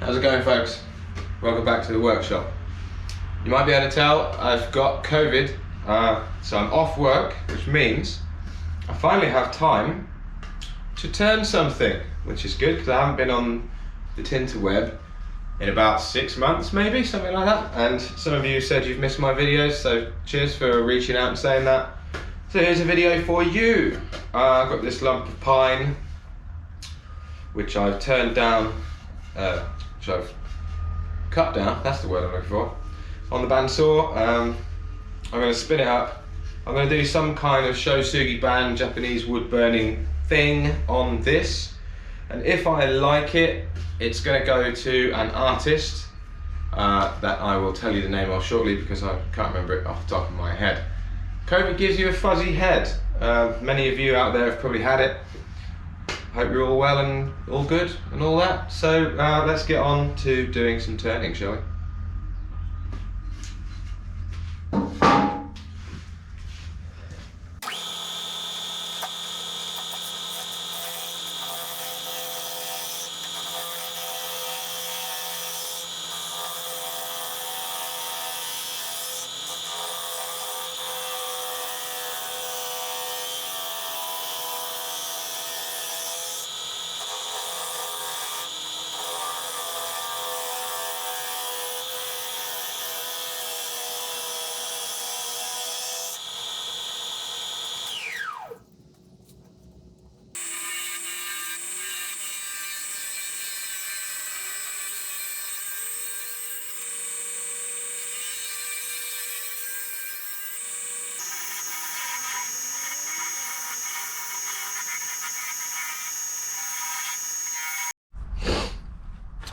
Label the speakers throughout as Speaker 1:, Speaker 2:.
Speaker 1: How's it going, folks? Welcome back to the workshop. You might be able to tell I've got COVID, so I'm off work, which means I finally have time to turn something, which is good because I haven't been on the Tinterweb in about 6 months, maybe, something like that. And some of you said you've missed my videos, so cheers for reaching out and saying that. So here's a video for you. I've got this lump of pine, which I've turned down, which I've cut down, that's the word I'm looking for, on the bandsaw. I'm going to spin it up. I'm going to do some kind of shosugi ban, Japanese wood burning thing on this. And if I like it, it's going to go to an artist that I will tell you the name of shortly because I can't remember it off the top of my head. COVID gives you a fuzzy head. Many of you out there have probably had it. Hope you're all well and all good and all that. So let's get on to doing some turning, shall we?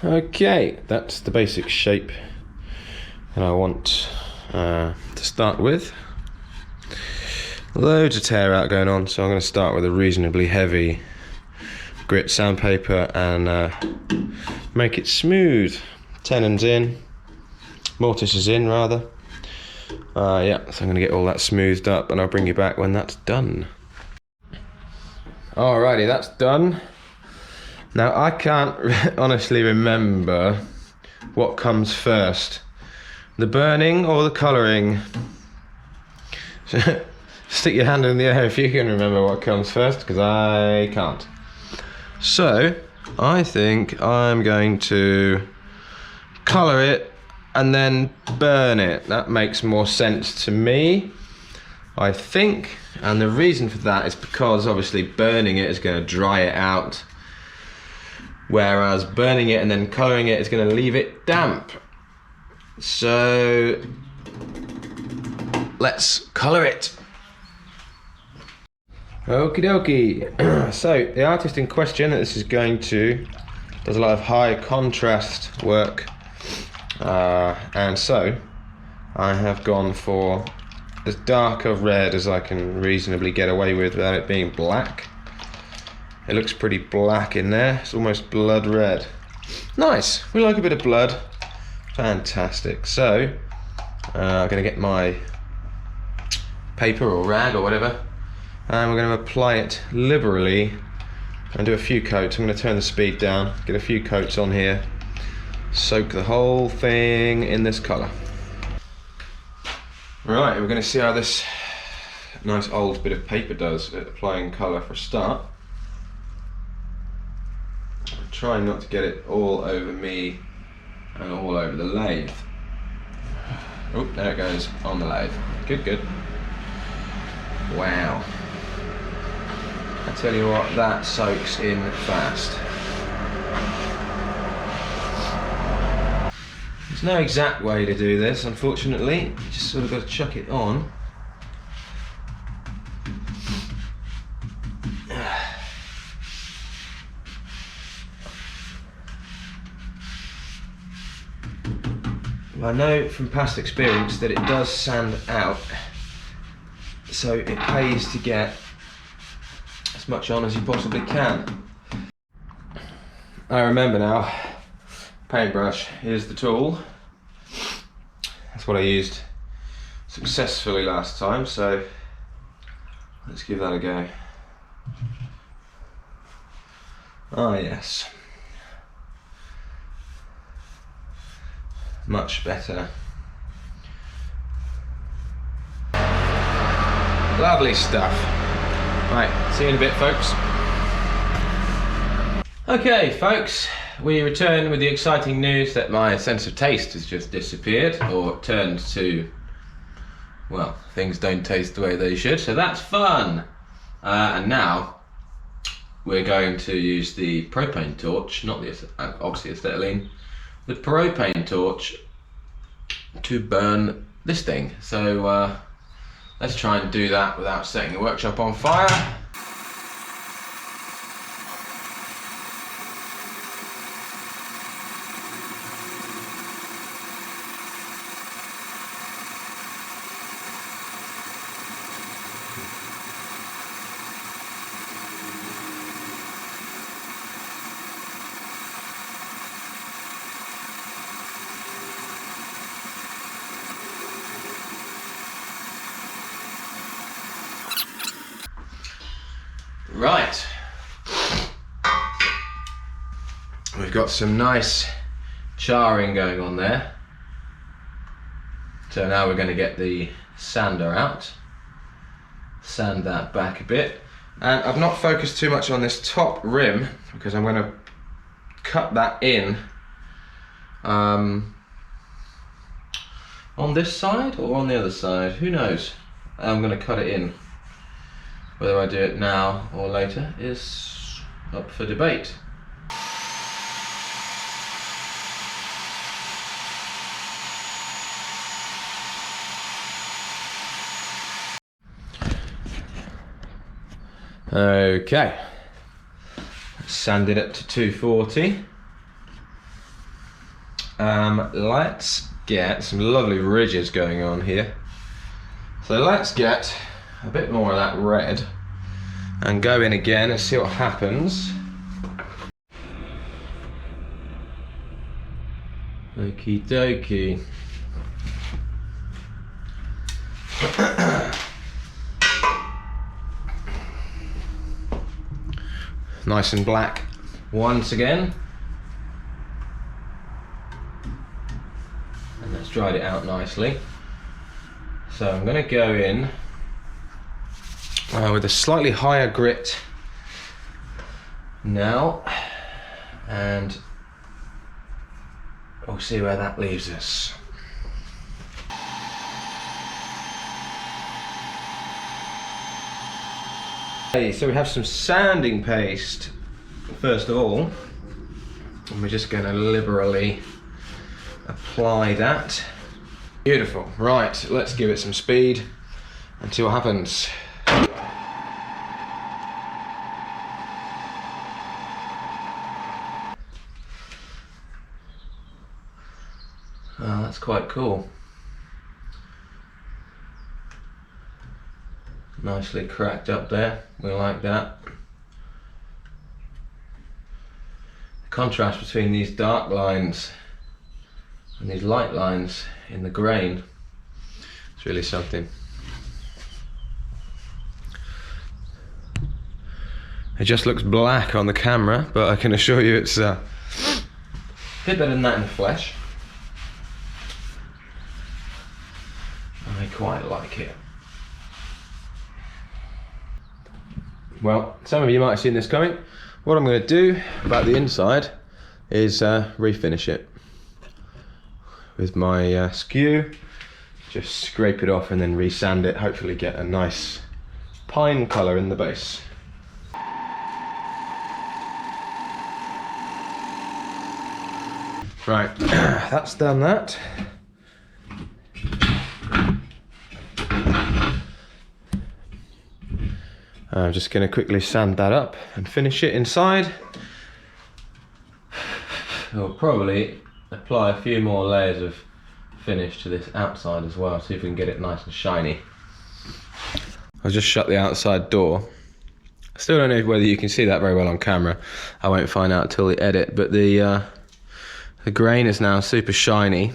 Speaker 1: Okay, that's the basic shape that I want to start with. Loads of tear out going on, so I'm going to start with a reasonably heavy grit sandpaper and make it smooth. Tenon's in, mortise is in rather. Yeah, so I'm going to get all that smoothed up and I'll bring you back when that's done. Alrighty, that's done. Now I can't honestly remember what comes first, the burning or the colouring. Stick your hand in the air if you can remember what comes first, because I can't. So I think I'm going to colour it and then burn it. That makes more sense to me, I think, and the reason for that is because obviously burning it is going to dry it out, whereas burning it and then colouring it is going to leave it damp. So let's colour it. Okie dokie. So the artist in question that this is going to does a lot of high contrast work, and so I have gone for as dark a red as I can reasonably get away with without it being black. It looks pretty black in there, it's almost blood red. Nice, we like a bit of blood. Fantastic. So, I'm going to get my paper or rag or whatever, and we're going to apply it liberally and do a few coats. I'm going to turn the speed down, get a few coats on here, soak the whole thing in this colour. Right, we're going to see how this nice old bit of paper does at applying colour for a start. Trying not to get it all over me and all over the lathe. Oh, there it goes on the lathe. Good, good. Wow. I tell you what, that soaks in fast. There's no exact way to do this, unfortunately. You just sort of got to chuck it on. I know from past experience that it does sand out, so it pays to get as much on as you possibly can. I remember now, paintbrush is the tool. That's what I used successfully last time, so let's give that a go. Ah yes. much better. Lovely stuff. Right, see you in a bit, folks. Okay, folks, we return with the exciting news that my sense of taste has just disappeared, or turned to, well, things don't taste the way they should, so that's fun. And now we're going to use the propane torch, not the oxyacetylene, the propane torch to burn this thing. So let's try and do that without setting the workshop on fire. Right, we've got some nice charring going on there. So now we're going to get the sander out, sand that back a bit. And I've not focused too much on this top rim because I'm going to cut that in on this side or on the other side, who knows. I'm going to cut it in. Whether I do it now or later is up for debate. Okay, sand it up to 240. Let's get some lovely ridges going on here. So let's get a bit more of that red and go in again and see what happens. Okie dokie. Nice and black once again. And that's dried it out nicely. So I'm going to go in with a slightly higher grit now, and we'll see where that leaves us. Okay, so we have some sanding paste first of all, and we're just going to liberally apply that. Beautiful. Right, let's give it some speed and see what happens. Oh, that's quite cool. Nicely cracked up there, we like that. The contrast between these dark lines and these light lines in the grain, it's really something. It just looks black on the camera, but I can assure you it's a bit better than that in the flesh. I quite like it. Well, some of you might have seen this coming. What I'm going to do about the inside is refinish it with my skew. Just scrape it off and then resand it, hopefully get a nice pine colour in the base. Right, that's done that. I'm just going to quickly sand that up and finish it inside. I'll probably apply a few more layers of finish to this outside as well, see if we can get it nice and shiny. I'll just shut the outside door. I still don't know whether you can see that very well on camera. I won't find out till the edit, but the grain is now super shiny,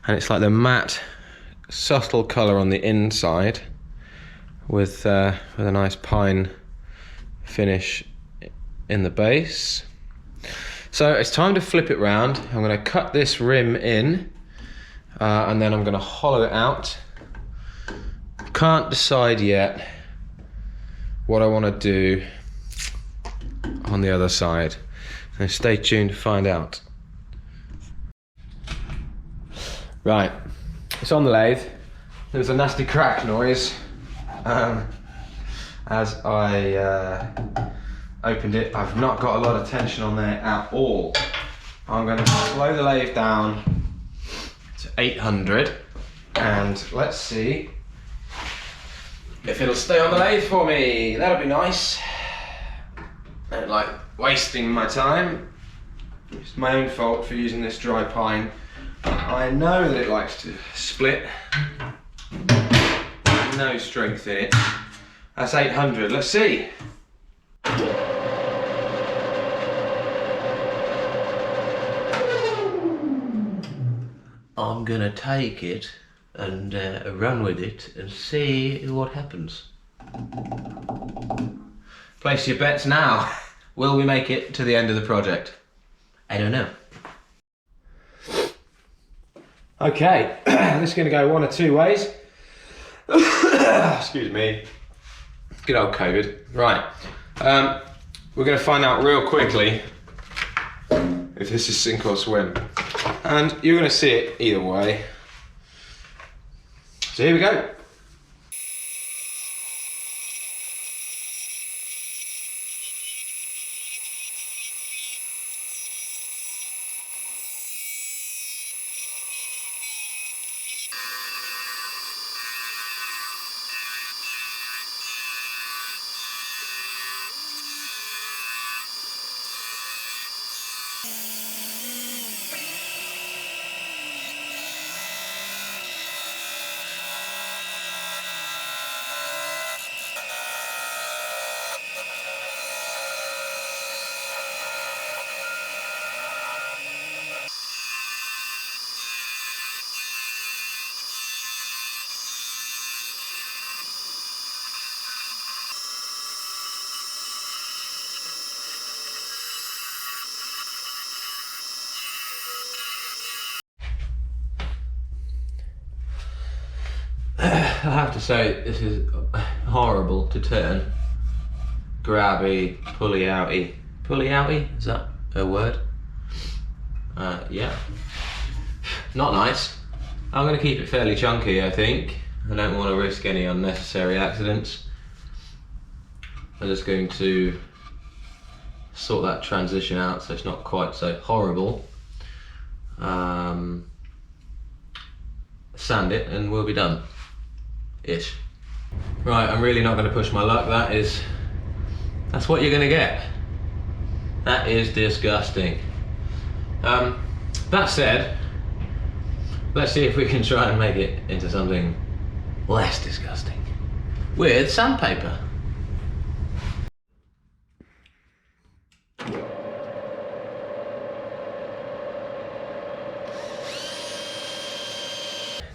Speaker 1: and it's like the matte, subtle colour on the inside with a nice pine finish in the base. So it's time to flip it round. I'm going to cut this rim in and then I'm going to hollow it out. Can't decide yet what I want to do on the other side. So stay tuned to find out. Right, it's on the lathe. There was a nasty crack noise as I opened it. I've not got a lot of tension on there at all. I'm going to slow the lathe down to 800 and let's see if it'll stay on the lathe for me. That'll be nice. I don't like wasting my time. It's my own fault for using this dry pine. I know that it likes to split. No strength in it. That's 800. Let's see. I'm gonna take it and run with it and see what happens. Place your bets now. Will we make it to the end of the project? I don't know. Okay, this is going to go one of two ways. Excuse me. Good old COVID. Right, we're going to find out real quickly if this is sink or swim. And you're going to see it either way. So here we go. I have to say, this is horrible to turn. Grabby, pulley outy. Pulley outy? Is that a word? Yeah. Not nice. I'm going to keep it fairly chunky, I think. I don't want to risk any unnecessary accidents. I'm just going to sort that transition out so it's not quite so horrible. Sand it and we'll be done. Ish. Right, I'm really not going to push my luck. That's what you're going to get. That is disgusting. That said, let's see if we can try and make it into something less disgusting with sandpaper.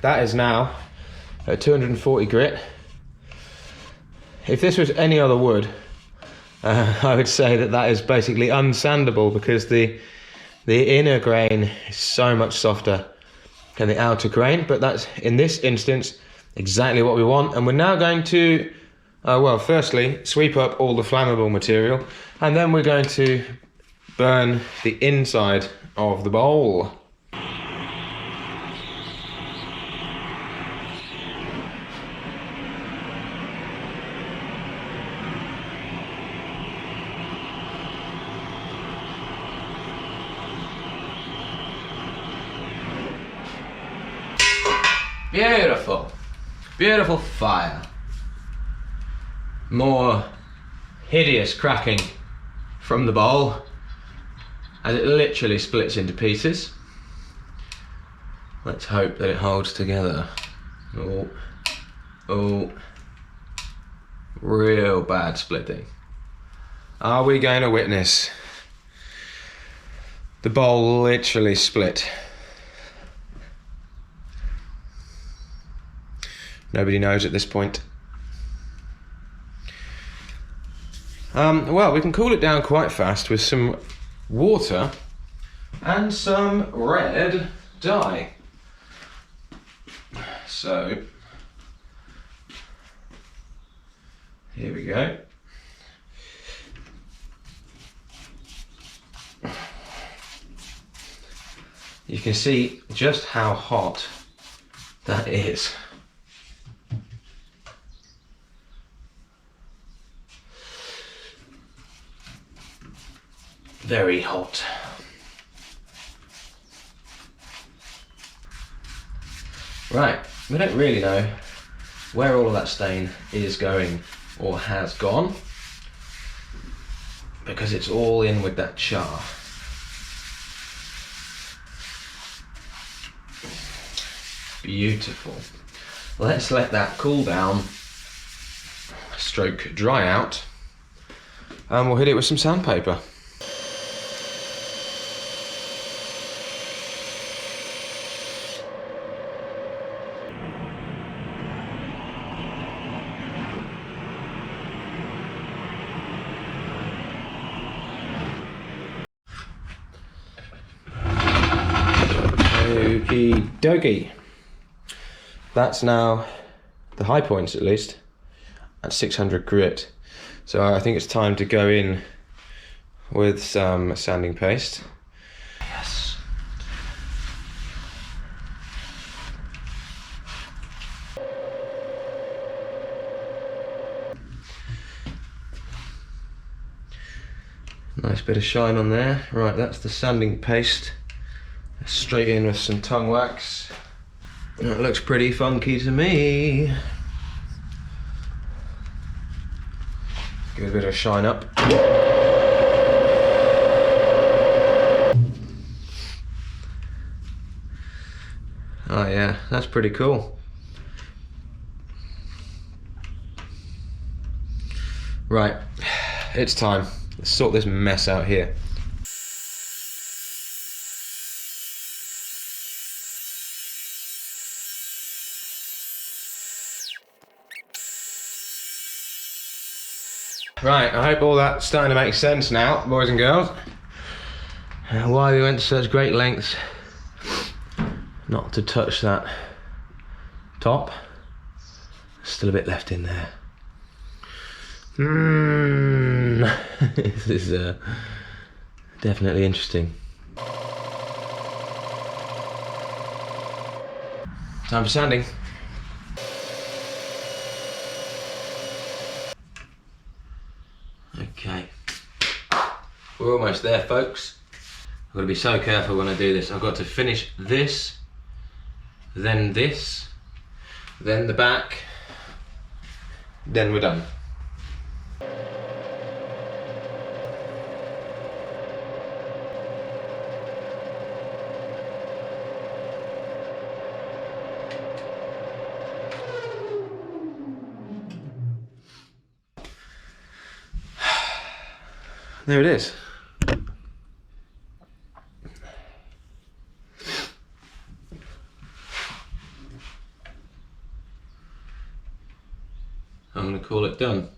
Speaker 1: That is now at 240 grit. If this was any other wood, I would say that is basically unsandable because the inner grain is so much softer than the outer grain, but that's, in this instance, exactly what we want. And we're now going to, well, firstly, sweep up all the flammable material, and then we're going to burn the inside of the bowl. Beautiful, beautiful fire. More hideous cracking from the bowl as it literally splits into pieces. Let's hope that it holds together. Oh, oh, real bad splitting. Are we going to witness the bowl literally split? Nobody knows at this point. Well, we can cool it down quite fast with some water and some red dye. So here we go. You can see just how hot that is. Very hot. Right, we don't really know where all of that stain is going or has gone, because it's all in with that char. Beautiful. Let's let that cool down, stroke dry out, and we'll hit it with some sandpaper. Okie dokie. That's now the high points, at least, at 600 grit. So I think it's time to go in with some sanding paste. Yes. Nice bit of shine on there. Right, that's the sanding paste. Straight in with some tongue wax. That looks pretty funky to me. Give it a bit of shine up. Oh yeah, that's pretty cool. Right, it's time. Let's sort this mess out here. Right, I hope all that's starting to make sense now, boys and girls. Why we went to such great lengths not to touch that top. Still a bit left in there. This is definitely interesting. Time for sanding. Okay, we're almost there, folks. I've got to be so careful when I do this. I've got to finish this, then the back, then we're done. There it is. I'm going to call it done.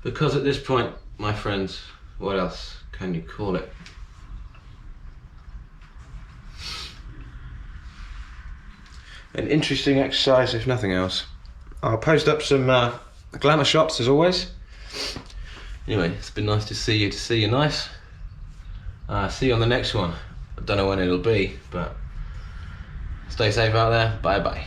Speaker 1: Because at this point, my friends, what else can you call it? An interesting exercise, if nothing else. I'll post up some glamour shots as always. Anyway, it's been nice to see you nice. See you on the next one. I don't know when it'll be, but stay safe out there. Bye bye.